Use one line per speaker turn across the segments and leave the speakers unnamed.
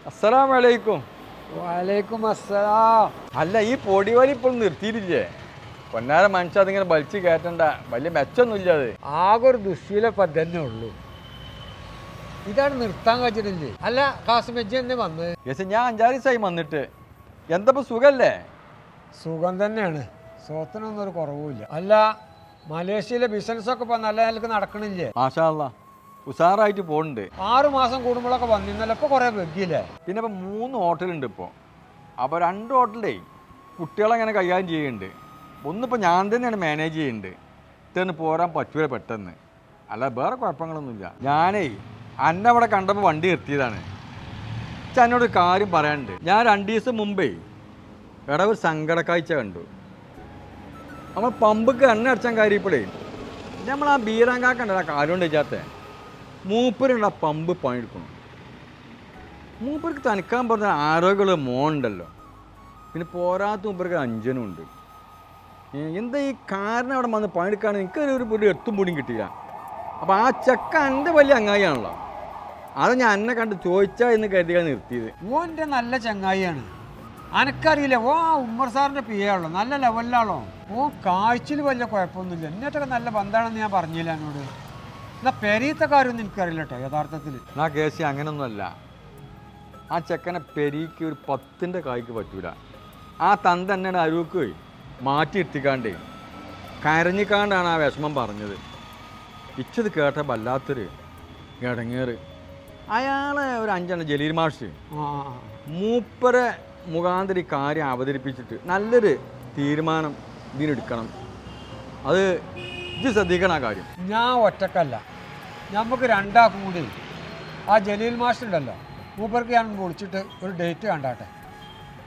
അസ്സലാമലൈക്കും.
വലൈക്കും അസ്സലാം.
അല്ല, ഈ പൊടി വലി ഇപ്പോൾ നിർത്തിയിട്ടില്ലേ? പൊന്നാര മനുഷ്യ അതിങ്ങനെ വലിച്ച് കയറ്റണ്ട, വലിയ മെച്ചൊന്നുമില്ല. അത്
ആകെ ഒരു ദുശ്ശീലപ്പം തന്നെ ഉള്ളൂ. ഇതാണ് നിർത്താൻ കഴിച്ചിട്ടില്ലേ? അല്ല കാസിമജ്ജി എന്നെ വന്നത്?
യെസ്, ഞാൻ 5-6 ദിവസമായി വന്നിട്ട്. എന്തപ്പോൾ സുഖല്ലേ?
സുഖം തന്നെയാണ്, സ്വത്തിനൊന്നും ഒരു കുറവുമില്ല. അല്ല, മലേഷ്യയിലെ ബിസിനസ്സൊക്കെ ഇപ്പം നല്ല നിലക്ക് നടക്കണില്ലേ?
മാഷാ അല്ലാ, ഉഷാറായിട്ട് പോകുന്നുണ്ട്.
6 മാസം കൂടുമ്പോഴൊക്കെ വന്നിരുന്നല്ലോ, ഇപ്പോൾ കുറേ വെക്കില്ലേ?
പിന്നെ ഇപ്പം 3 ഹോട്ടലുണ്ട് ഇപ്പോൾ. അപ്പോൾ 2 ഹോട്ടലേ കുട്ടികളെങ്ങനെ കൈകാര്യം ചെയ്യുന്നുണ്ട്. ഒന്നിപ്പോൾ ഞാൻ തന്നെയാണ് മാനേജ് ചെയ്യുന്നുണ്ട്. ഇത്തന്നെ പോരാൻ പറ്റൂല പെട്ടെന്ന്. അല്ല, വേറെ കുഴപ്പങ്ങളൊന്നുമില്ല. ഞാനേ അന്നെ അവിടെ കണ്ടപ്പോൾ വണ്ടി നിർത്തിയതാണ്. പക്ഷെ എന്നോട് ഒരു കാര്യം പറയാനുണ്ട്. ഞാൻ 2 ദിവസം മുമ്പേ ഇവിടെ ഒരു സങ്കടക്കാഴ്ച കണ്ടു. നമ്മൾ പമ്പക്ക് എണ്ണ അടിച്ചാൻ കാര്യപ്പോഴേ നമ്മൾ ആ ബീറാങ്കാക്കണ്ട കാര്യം കൊണ്ട് വെച്ചാത്ത മൂപ്പരുണ്ട് ആ പമ്പ് പണിയെടുക്കണം. മൂപ്പർക്ക് തനിക്കാൻ പറഞ്ഞ ആരോഗ്യമുള്ള മോനുണ്ടല്ലോ. പിന്നെ പോരാത്ത മൂപ്പർക്ക് 5 ഉണ്ട്. എന്താ ഈ കാരണം അവിടെ വന്ന് പണിയെടുക്കുകയാണെങ്കിൽ എനിക്കൊരു എത്തും പൊടിയും കിട്ടിയില്ല. അപ്പോൾ ആ ചെക്ക എൻ്റെ വലിയ അങ്ങായിയാണല്ലോ. അത് ഞാൻ എന്നെ കണ്ട് ചോദിച്ചാ എന്ന് കരുതിയാണ് നിർത്തിയത്.
ഓൻ്റെ നല്ല ചങ്ങായിയാണ്, അനക്കറിയില്ല. ഓ ഉമ്മർ സാറിൻ്റെ പി എ ഉള്ളു, നല്ല ലെവലിലാണോ. ഓ കാഴ്ചയിൽ വലിയ കുഴപ്പമൊന്നുമില്ല. എന്നിട്ടൊക്കെ നല്ല ബന്ധമാണെന്ന് ഞാൻ പറഞ്ഞില്ല എന്നോട്. എന്നാൽ പെരീത്തെ കാര്യമൊന്നും എനിക്കറിയില്ല കേട്ടോ യഥാർത്ഥത്തിൽ.
ആ കേസ് അങ്ങനൊന്നുമല്ല. ആ ചെക്കനെ പെരീക്ക് ഒരു 10ൻ്റെ കായ്ക്ക് പറ്റൂല. ആ തന്ത എന്നെ അരുക്ക് മാറ്റി എത്തിക്കാണ്ടേ കരഞ്ഞിക്കാണ്ടാണ് ആ വിഷമം പറഞ്ഞത്. ഇച്ചത് കേട്ടപ്പോൾ വല്ലാത്തൊരു ഇടങ്ങേറ്. അയാളെ ഒരു 5 ജലീൽ മാഷ് മൂപ്പരെ മുഖാന്തരി കാര്യം അവതരിപ്പിച്ചിട്ട് നല്ലൊരു തീരുമാനം ഇതിനെടുക്കണം. അത് ഇത് ശ്രദ്ധിക്കണം ആ കാര്യം.
ഞാൻ ഒറ്റക്കല്ല, നമുക്ക് 2 ആൾക്കും കൂടി ആ ജലീൽ മാസ്റ്റർ ഉണ്ടല്ലോ, മൂപ്പർക്ക് ഞാൻ വിളിച്ചിട്ട് ഒരു ഡേറ്റ് കണ്ടാട്ടെ.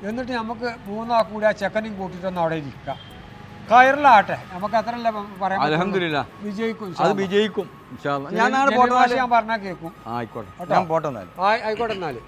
എന്നിട്ട് നമുക്ക് 3 ആൾക്കും കൂടി ആ ചെക്കനെയും കൂട്ടിയിട്ടൊന്ന് അവിടെ ഇരിക്കാം. കയറിലാട്ടെ, നമുക്ക് അത്രയല്ല പറയാം.
അൽഹംദുലില്ലാ
വിജയിക്കും,
അത് വിജയിക്കും.
ഞാൻ പറഞ്ഞാൽ കേൾക്കും.
ആയിക്കോട്ടെ, ഞാൻ പോട്ടെ.
ആയിക്കോട്ടെ എന്നാല്.